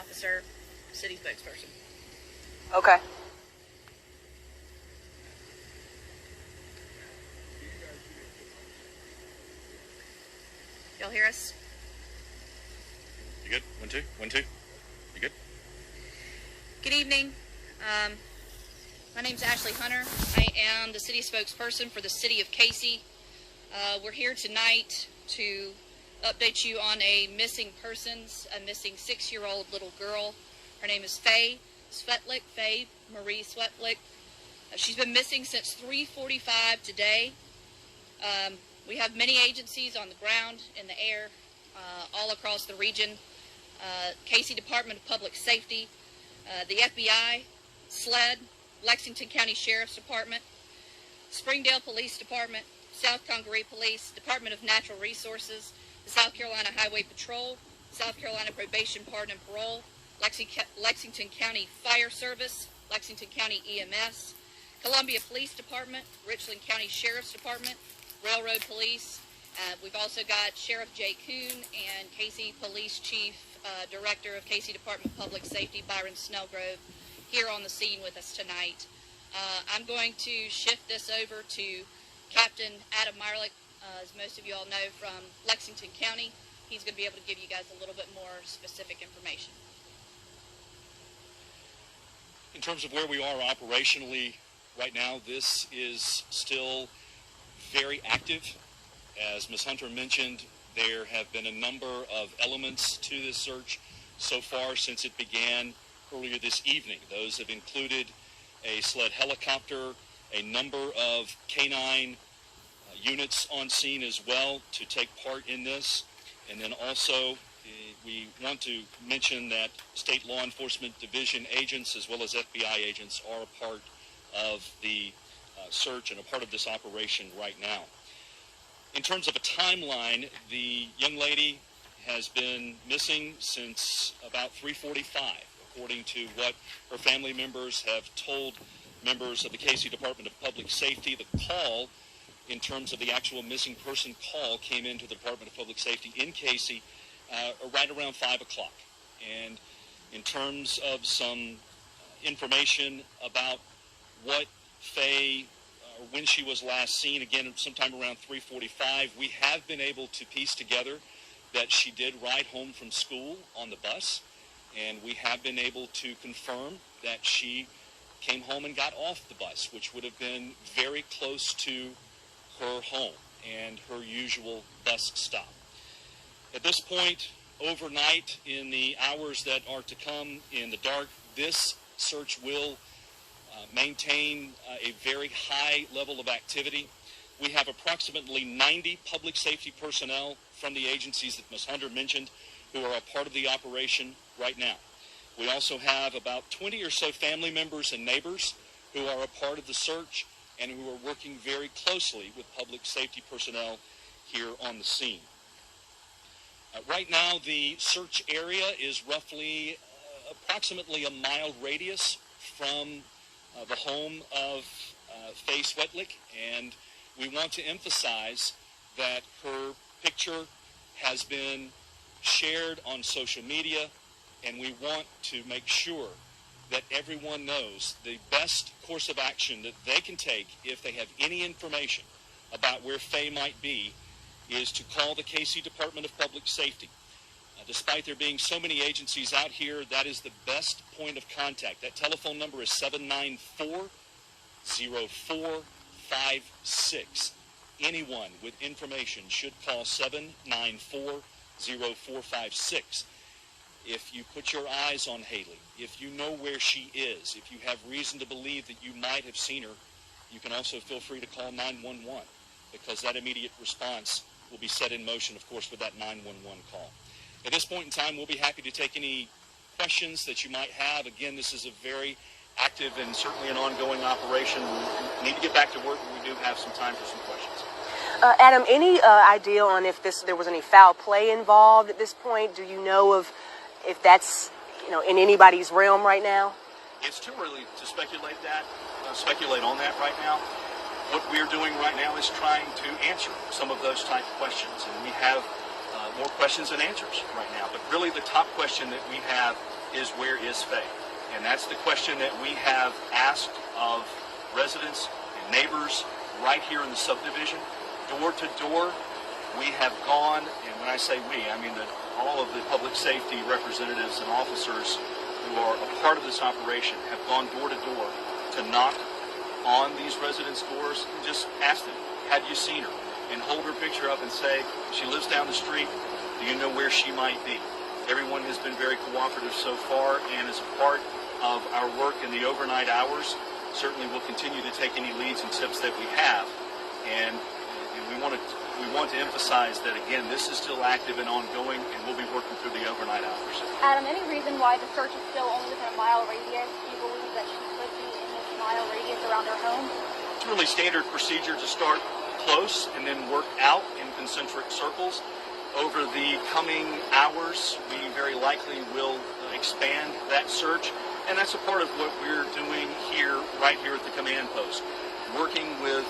officer, city spokesperson. Okay. Y'all hear us? You good? 1, 2, 1, 2. You good? Good evening. My name's Ashley Hunter. I am the city spokesperson for the city of Casey. We're here tonight to update you on a missing 6-year-old little girl. Her name is Faye Swetlik, Faye Marie Swetlik. She's been missing since 3:45 today. We have many agencies on the ground, in the air, all across the region. Casey Department of Public Safety, the FBI, SLED, Lexington County Sheriff's Department, Springdale Police Department, South Congaree Police, Department of Natural Resources, the South Carolina Highway Patrol, South Carolina Probation, Pardon, and Parole, Lexington County Fire Service, Lexington County EMS, Columbia Police Department, Richland County Sheriff's Department, Railroad Police. We've also got Sheriff Jay Kuhn and Casey Police Chief, Director of Casey Department of Public Safety, Byron Snellgrove, here on the scene with us tonight. I'm going to shift this over to Captain Adam Meyerlich, as most of you all know, from Lexington County. He's going to be able to give you guys a little bit more specific information. In terms of where we are operationally right now, this is still very active. As Ms. Hunter mentioned, there have been a number of elements to this search so far since it began earlier this evening. Those have included a SLED helicopter, a number of canine units on scene as well to take part in this. And then also we want to mention that state law enforcement division agents as well as FBI agents are a part of the search and a part of this operation right now. In terms of a timeline, the young lady has been missing since about 3:45, according to what her family members have told members of the Casey Department of Public Safety. The call, in terms of the actual missing person call, came into the Department of Public Safety in Casey right around 5 o'clock. And in terms of some information about what Faye, when she was last seen, again, sometime around 3:45, we have been able to piece together that she did ride home from school on the bus, and we have been able to confirm that she came home and got off the bus, which would have been very close to her home and her usual bus stop. At this point, overnight, in the hours that are to come in the dark, this search will maintain a very high level of activity. We have approximately 90 public safety personnel from the agencies that Ms. Hunter mentioned who are a part of the operation right now. We also have about 20 or so family members and neighbors who are a part of the search and who are working very closely with public safety personnel here on the scene. Right now, the search area is roughly approximately a mile radius from the home of Faye Swetlik, and we want to emphasize that her picture has been shared on social media, and we want to make sure that everyone knows the best course of action that they can take if they have any information about where Faye might be is to call the Casey Department of Public Safety. Despite there being so many agencies out here, that is the best point of contact. That telephone number is 794-0456. Anyone with information should call 794-0456. If you put your eyes on Haley, if you know where she is, if you have reason to believe that you might have seen her, you can also feel free to call 911, because that immediate response will be set in motion, of course, with that 911 call. At this point in time, we'll be happy to take any questions that you might have. Again, this is a very active and certainly an ongoing operation. We need to get back to work, but we do have some time for some questions. Adam, any idea on if there was any foul play involved at this point? Do you know of if that's in anybody's realm right now? It's too early to speculate on that right now. What we're doing right now is trying to answer some of those type of questions, and we have more questions than answers right now. But really the top question that we have is, where is Faye? And that's the question that we have asked of residents and neighbors right here in the subdivision. Door to door, we have gone, and when I say we, I mean all of the public safety representatives and officers who are a part of this operation have gone door to door to knock on these residents' doors and just ask them, have you seen her? And hold her picture up and say, she lives down the street, do you know where she might be? Everyone has been very cooperative so far, and as a part of our work in the overnight hours, certainly we'll continue to take any leads and tips that we have. And we want to emphasize that, again, this is still active and ongoing, and we'll be working through the overnight hours. Adam, any reason why the search is still only within a mile radius? Do you believe that she could be in this mile radius around her home? It's really standard procedure to start close and then work out in concentric circles. Over the coming hours, we very likely will expand that search, and that's a part of what we're doing here, right here at the command post, working with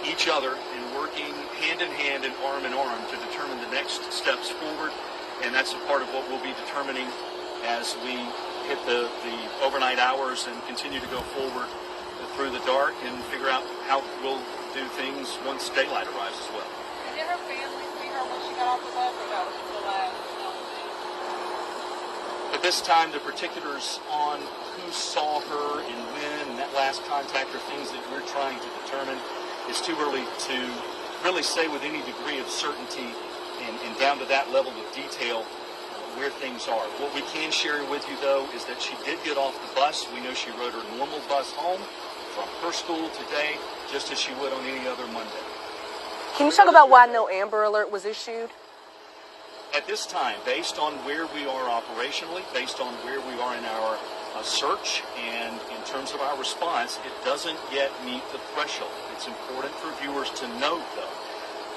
each other and working hand in hand and arm in arm to determine the next steps forward, and that's a part of what we'll be determining as we hit the overnight hours and continue to go forward through the dark and figure out how we'll do things once daylight arrives as well. Did her family see her when she got off the bus, or that was the last? At this time, the particulars on who saw her and when, and that last contact are things that we're trying to determine. It's too early to really say with any degree of certainty and down to that level of detail where things are. What we can share with you, though, is that she did get off the bus. We know she rode her normal bus home from her school today, just as she would on any other Monday. Can you talk about why no Amber Alert was issued? At this time, based on where we are operationally, based on where we are in our search, and in terms of our response, it doesn't yet meet the threshold. It's important for viewers to note, though,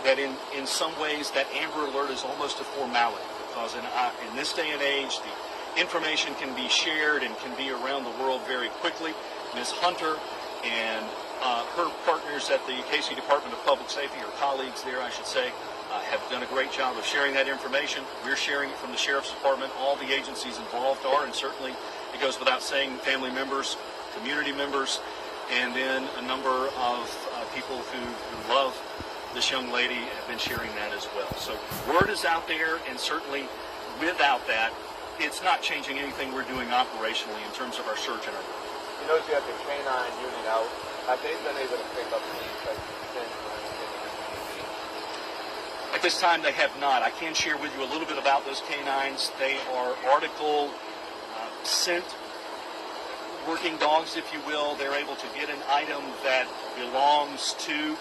that in some ways that Amber Alert is almost a formality, because in this day and age, the information can be shared and can be around the world very quickly. Ms. Hunter and her partners at the Casey Department of Public Safety, or colleagues there, I should say, have done a great job of sharing that information. We're sharing it from the Sheriff's Department. All the agencies involved are, and certainly it goes without saying, family members, community members, and then a number of people who love this young lady have been sharing that as well. So word is out there, and certainly without that, it's not changing anything we're doing operationally in terms of our search and our work. You know, you have the canine unit out. Have they been able to pick up any such potential? At this time, they have not. I can share with you a little bit about those canines. They are article scent working dogs, if you will. They're able to get an item that belongs to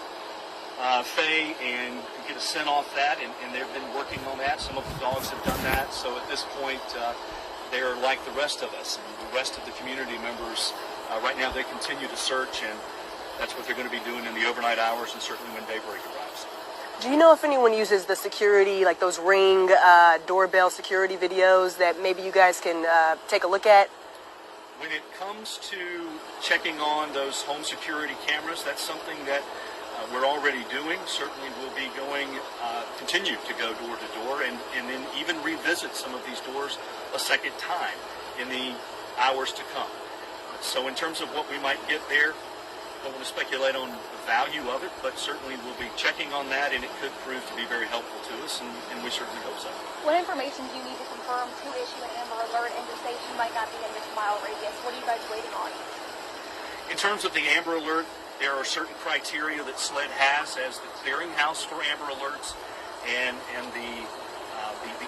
Faye and get a scent off that, and they've been working on that. Some of the dogs have done that. So at this point, they're like the rest of us and the rest of the community members. Right now, they continue to search, and that's what they're going to be doing in the overnight hours and certainly when daybreak arrives. Do you know if anyone uses the security, like those Ring doorbell security videos that maybe you guys can take a look at? When it comes to checking on those home security cameras, that's something that we're already doing. Certainly we'll be going, continue to go door to door and then even revisit some of these doors a second time in the hours to come. So in terms of what we might get there, I don't want to speculate on the value of it, but certainly we'll be checking on that, and it could prove to be very helpful to us, and we certainly hope so. What information do you need to confirm to issue an Amber Alert and to say she might not be in this mile radius? What are you guys waiting on? In terms of the Amber Alert, there are certain criteria that SLED has as the clearinghouse for Amber Alerts, and the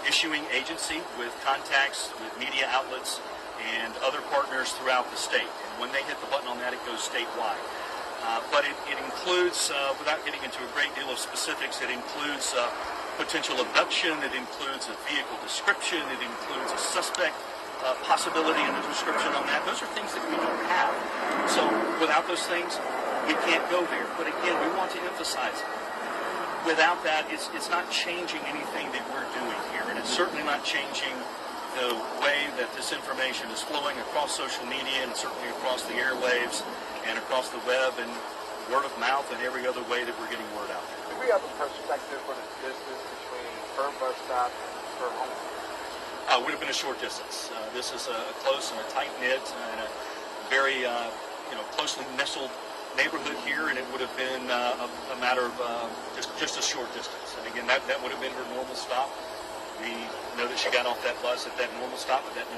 issuing agency with contacts with media outlets and other partners throughout the state. And when they hit the button on that, it goes statewide. But it includes, without getting into a great deal of specifics, it includes potential abduction, it includes a vehicle description, it includes a suspect possibility and a description on that. Those are things that we don't have. So without those things, we can't go there. But again, we want to emphasize, without that, it's not changing anything that we're doing here. And it's certainly not changing the way that this information is flowing across social media and certainly across the airwaves and across the web and word of mouth and every other way that we're getting word out there. Do we have a perspective for the distance between her bus stop and her home? Would have been a short distance. This is a close and a tight-knit and a very closely nestled neighborhood here, and it would have been a matter of just a short distance. And again, that would have been her normal stop. We know that she got off that bus at that normal stop at that